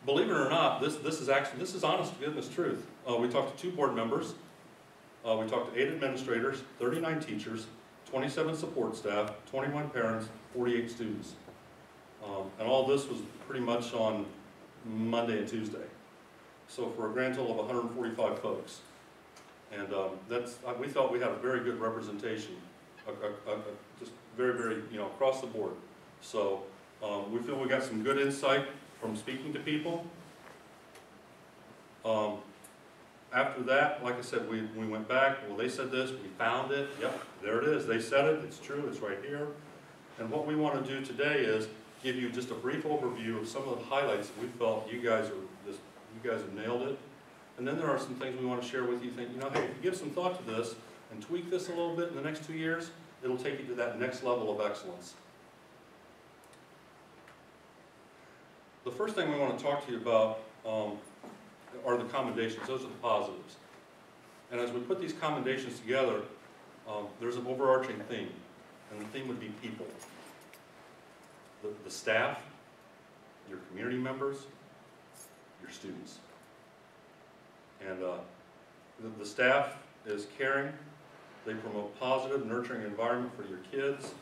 believe it or not, this is honest to goodness truth. We talked to 2 board members, we talked to 8 administrators, 39 teachers, 27 support staff, 21 parents, 48 students. And all this was pretty much on Monday and Tuesday. So for a grand total of 145 folks. And we felt we had a very good representation, just very, very, across the board. So we feel we got some good insight from speaking to people. After that, like I said, we went back, well, they said this, we found it, yep, there it is, they said it, it's true, it's right here. And what we want to do today is give you just a brief overview of some of the highlights that we felt you guys have nailed it. And then there are some things we want to share with you. Think, hey, if you give some thought to this and tweak this a little bit in the next 2 years, it'll take you to that next level of excellence. The first thing we want to talk to you about are the commendations. Those are the positives. And as we put these commendations together, there's an overarching theme, and the theme would be people. The staff, your community members, your students. And the staff is caring. They promote positive, nurturing environment for your kids.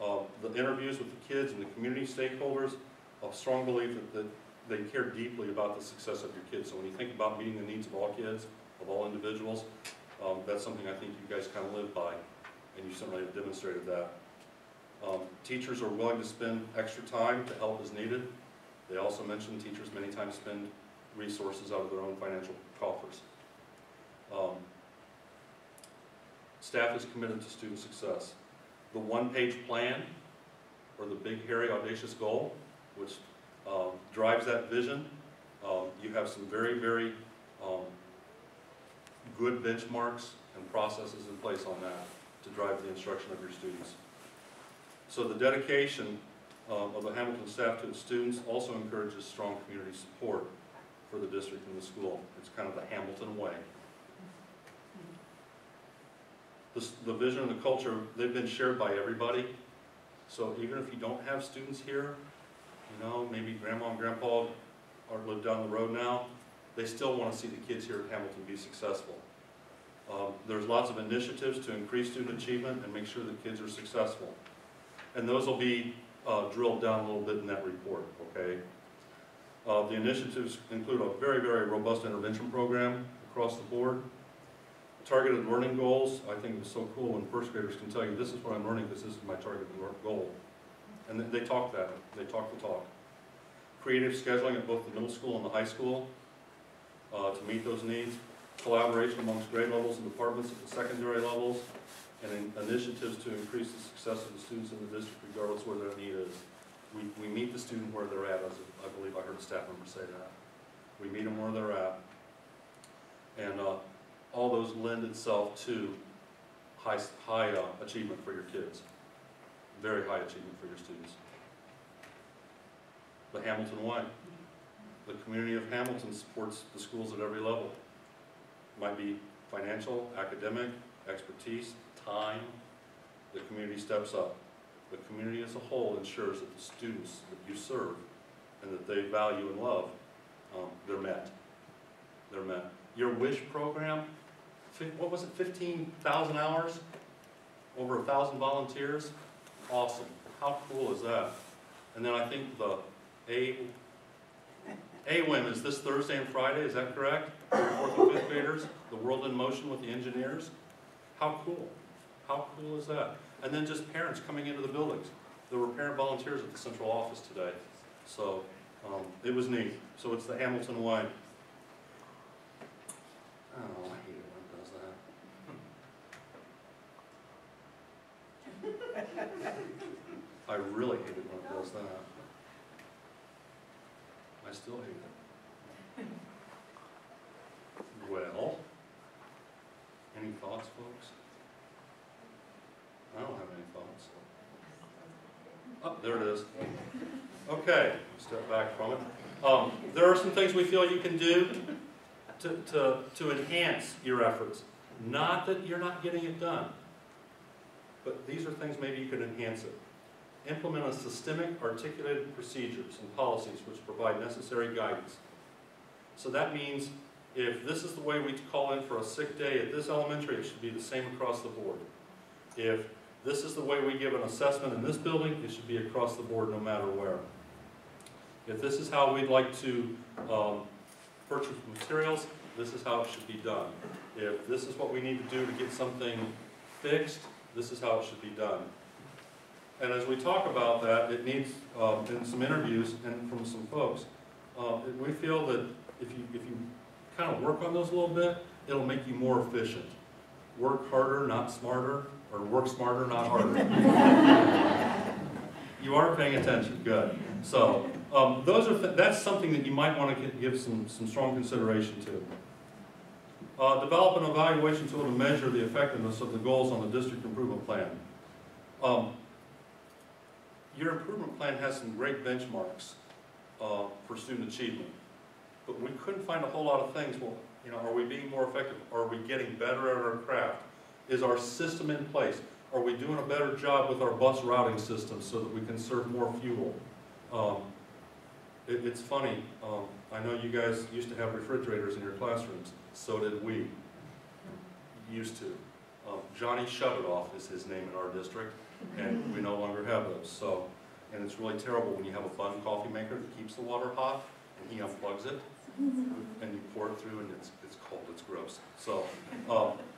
The interviews with the kids and the community stakeholders, a strong belief that they care deeply about the success of your kids. So when you think about meeting the needs of all kids, of all individuals, that's something I think you guys kind of live by, and you certainly have demonstrated that. Teachers are willing to spend extra time to help as needed. They also mentioned teachers many times spend resources out of their own financial coffers. Staff is committed to student success. The one-page plan, or the big, hairy, audacious goal, which drives that vision, you have some very, very good benchmarks and processes in place on that to drive the instruction of your students. So the dedication of the Hamilton staff to its students also encourages strong community support for the district and the school. It's kind of the Hamilton way. The vision and the culture, they've been shared by everybody. So even if you don't have students here, maybe grandma and grandpa live down the road now, they still want to see the kids here at Hamilton be successful. There's lots of initiatives to increase student achievement and make sure that kids are successful. And those will be drilled down a little bit in that report, okay? The initiatives include a very, very robust intervention program across the board. Targeted learning goals, I think it's so cool when first graders can tell you, this is what I'm learning because this is my targeted goal. And they talk that, they talk the talk. Creative scheduling at both the middle school and the high school to meet those needs. Collaboration amongst grade levels and departments at the secondary levels. And initiatives to increase the success of the students in the district regardless where their need is. We meet the student where they're at, as I believe I heard a staff member say that. We meet them where they're at. And all those lend itself to high achievement for your kids. Very high achievement for your students. The Hamilton way. The community of Hamilton supports the schools at every level. Might be financial, academic, expertise, time. The community steps up. The community as a whole ensures that the students that you serve and that they value and love, they're met. They're met. Your WISH program, what was it, 15,000 hours? Over 1,000 volunteers? Awesome. How cool is that? And then I think the AWIM is this Thursday and Friday, is that correct? For 4th and 5th graders, the World in Motion with the engineers. How cool? How cool is that? And then just parents coming into the buildings. There were parent volunteers at the central office today. So it was neat. So it's the Hamilton way. Oh, I hate it when it does that. I really hate it when it does that. I still hate it. Well, any thoughts, folks? I don't have any thoughts. Oh, there it is. Okay, step back from it. There are some things we feel you can do to enhance your efforts. Not that you're not getting it done, but these are things maybe you could enhance it. implement a systemic articulated procedures and policies which provide necessary guidance. So that means if this is the way we call in for a sick day at this elementary, it should be the same across the board. If this is the way we give an assessment in this building, it should be across the board no matter where. If this is how we'd like to purchase materials, this is how it should be done. If this is what we need to do to get something fixed, this is how it should be done. And as we talk about that, it needs, in some interviews and from some folks, we feel that if you kind of work on those a little bit, it'll make you more efficient. Work harder, not smarter, or work smarter, not harder. You are paying attention, good. So that's something that you might want to give some strong consideration to. Develop an evaluation tool to measure the effectiveness of the goals on the district improvement plan. Your improvement plan has some great benchmarks for student achievement, but we couldn't find a whole lot of things. Well, you know, are we being more effective? Are we getting better at our craft? Is our system in place? Are we doing a better job with our bus routing system so that we can serve more fuel? It's funny, I know you guys used to have refrigerators in your classrooms. So did we. Used to. Johnny Shut It Off is his name in our district, and we no longer have those. So, and it's really terrible when you have a bun coffee maker that keeps the water hot, and he unplugs it, and you pour it through, and it's cold, it's gross. So,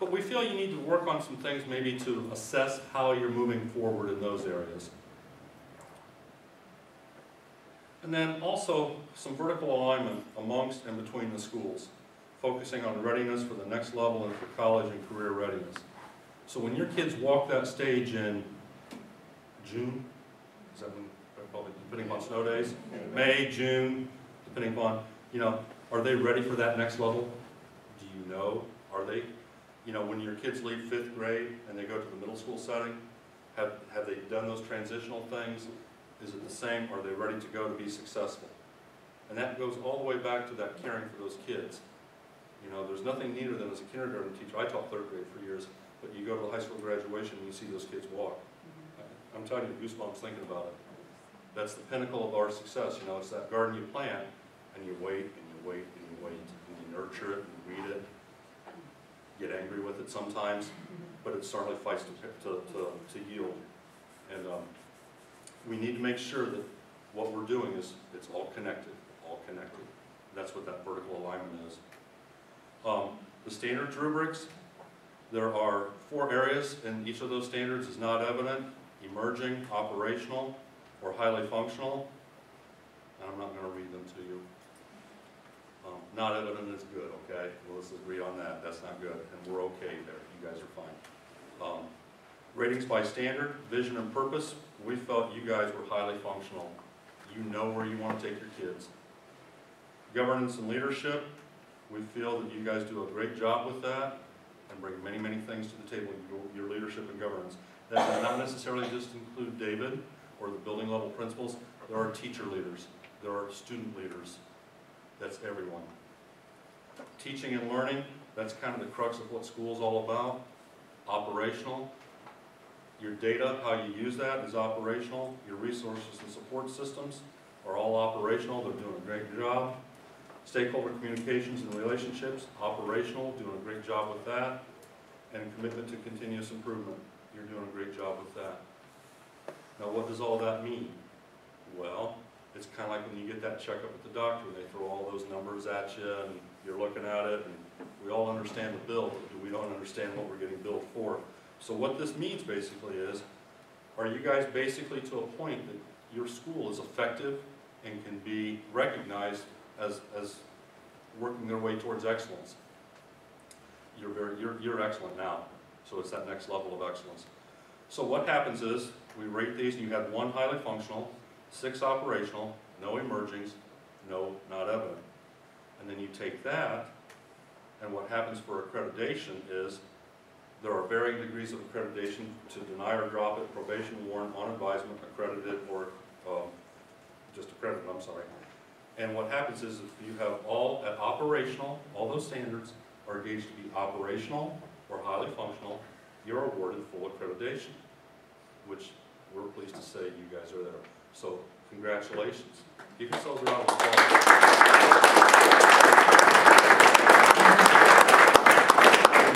but we feel you need to work on some things maybe to assess how you're moving forward in those areas. And then also some vertical alignment amongst and between the schools, focusing on readiness for the next level and for college and career readiness. So when your kids walk that stage in June, is that when, probably depending upon snow days, May, June, depending upon, you know, are they ready for that next level? Do you know? Are they? You know, when your kids leave 5th grade and they go to the middle school setting, have they done those transitional things? Is it the same? Are they ready to go to be successful? And that goes all the way back to that caring for those kids. You know, there's nothing neater than as a kindergarten teacher. I taught 3rd grade for years, but you go to the high school graduation and you see those kids walk. I'm telling you, goosebumps thinking about it. That's the pinnacle of our success. You know, it's that garden you plant, and you wait, and you wait, and you wait, and you nurture it, and you weed it, get angry with it sometimes, but it certainly fights to yield. And we need to make sure that what we're doing is, it's all connected, all connected. That's what that vertical alignment is. The standards rubrics, there are 4 areas, and each of those standards is not evident, emerging, operational, or highly functional. And I'm not going to read them to you. Not evident is good, okay? Well, let's agree on that. That's not good, and we're okay there. You guys are fine. Ratings by standard, vision, and purpose. We felt you guys were highly functional. You know where you want to take your kids. Governance and leadership. We feel that you guys do a great job with that and bring many, many things to the table, your leadership and governance. That does not necessarily just include David or the building level principals. There are teacher leaders. There are student leaders. That's everyone. Teaching and learning, that's kind of the crux of what school is all about. Operational. Your data, how you use that is operational. Your resources and support systems are all operational. They're doing a great job. Stakeholder communications and relationships, operational, doing a great job with that. And commitment to continuous improvement, you're doing a great job with that. Now what does all that mean? Well, it's kind of like when you get that checkup at the doctor and they throw all those numbers at you and you're looking at it and we all understand the bill, but we don't understand what we're getting billed for. So what this means basically is, are you guys basically to a point that your school is effective and can be recognized as working their way towards excellence? You're excellent now, so it's that next level of excellence. So what happens is, we rate these and you have 1 highly functional, 6 operational, no emergings, no not evident. And then you take that, and what happens for accreditation is, there are varying degrees of accreditation to deny or drop it, probation, warrant, on advisement, accredited, or just accredited, I'm sorry. And what happens is if you have all at operational, all those standards are gauged to be operational or highly functional, you're awarded full accreditation, which we're pleased to say you guys are there. So congratulations. Give yourselves a round of applause.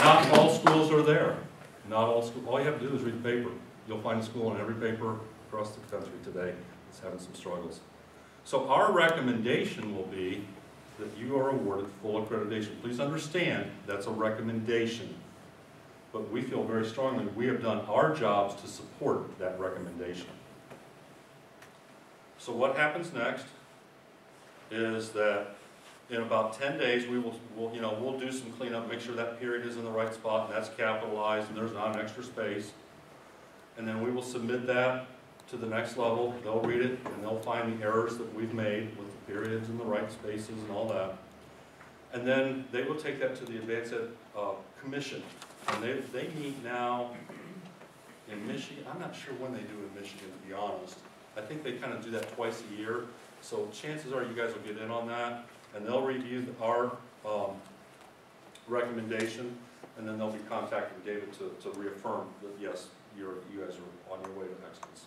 Not all schools are there. Not all schools. All you have to do is read the paper. You'll find a school in every paper across the country today that's having some struggles. So our recommendation will be that you are awarded full accreditation. Please understand that's a recommendation. But we feel very strongly we have done our jobs to support that recommendation. So what happens next is that in about 10 days we'll do some cleanup, make sure that period is in the right spot and that's capitalized and there's not an extra space. And then we will submit that to the next level. They'll read it and they'll find the errors that we've made with the periods and the right spaces and all that. And then they will take that to the AdvancED Commission. And they meet now in Michigan. I'm not sure when they do it in Michigan, to be honest. I think they kind of do that twice a year. So chances are you guys will get in on that. And they'll review our recommendation. And then they'll be contacting David to reaffirm that, yes, you guys are on your way to excellence.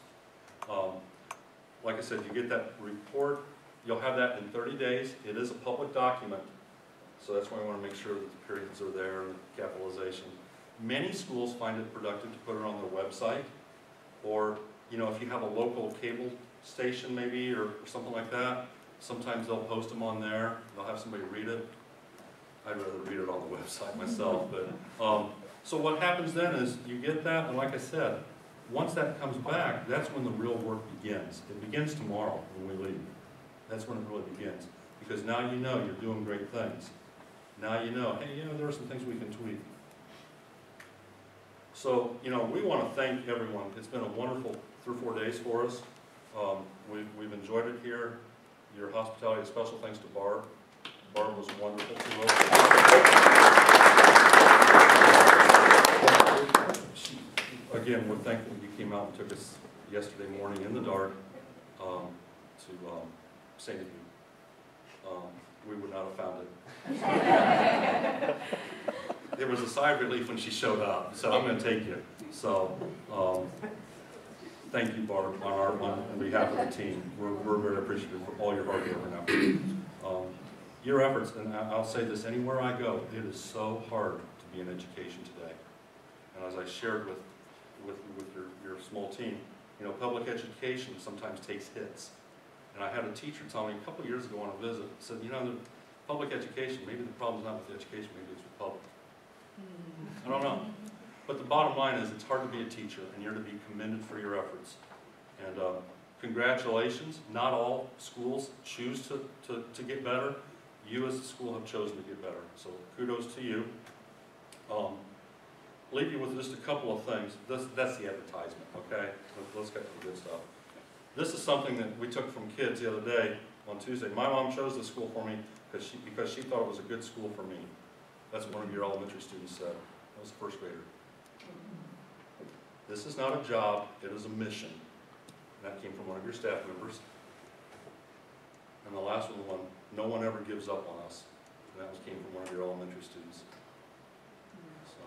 Like I said, you get that report. You'll have that in 30 days. It is a public document. So that's why we want to make sure that the periods are there and the capitalization. Many schools find it productive to put it on their website, or if you have a local cable station maybe or something like that, sometimes they'll post them on there. They'll have somebody read it. I'd rather read it on the website myself. But so what happens then is you get that, and like I said, once that comes back, that's when the real work begins. It begins tomorrow when we leave. That's when it really begins, because now you know you're doing great things. Now you know, hey, there are some things we can tweak. So, we want to thank everyone. It's been a wonderful 3 or 4 days for us. We've enjoyed it here. Your hospitality, special thanks to Barb. Barb was wonderful to us. Again, we're thankful you came out and took us yesterday morning in the dark to sing to you. We would not have found it. There was a sigh of relief when she showed up, so I'm going to take you. So, thank you, Barb, on behalf of the team. We're very appreciative for all your hard work and effort. Your efforts, and I'll say this anywhere I go, it is so hard to be in education today. And as I shared with your small team, public education sometimes takes hits. And I had a teacher tell me a couple of years ago on a visit, said, the public education, maybe the problem's not with the education, maybe it's with public. I don't know. But the bottom line is it's hard to be a teacher, and you're to be commended for your efforts. And congratulations. Not all schools choose to get better. You as a school have chosen to get better. So kudos to you. Leave you with just a couple of things. That's the advertisement, okay? Let's get to the good stuff. This is something that we took from kids the other day on Tuesday. My mom chose this school for me because she thought it was a good school for me. That's what one of your elementary students said. That was a first grader. This is not a job, it is a mission. And that came from one of your staff members. And the last one, no one ever gives up on us. And that came from one of your elementary students. So,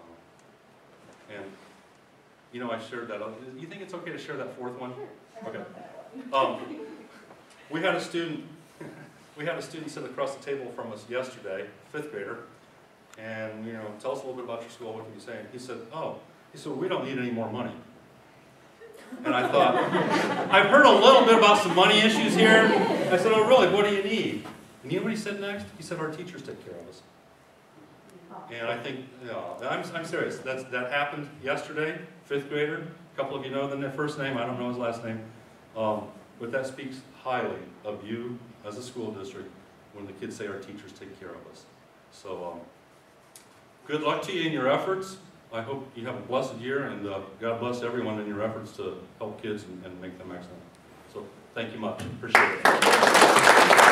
and I shared that. You think it's okay to share that fourth one? Okay. We had a student sit across the table from us yesterday, 5th grader, and tell us a little bit about your school. What can you say? And he said, we don't need any more money. And I thought, I've heard a little bit about some money issues here. I said, oh really? What do you need? And you know what he said next? He said, our teachers take care of us. And I think, I'm serious. That happened yesterday, 5th grader. A couple of you know the first name. I don't know his last name. But that speaks highly of you as a school district when the kids say our teachers take care of us. So good luck to you in your efforts. I hope you have a blessed year, and God bless everyone in your efforts to help kids and make them excellent. So thank you much. Appreciate it.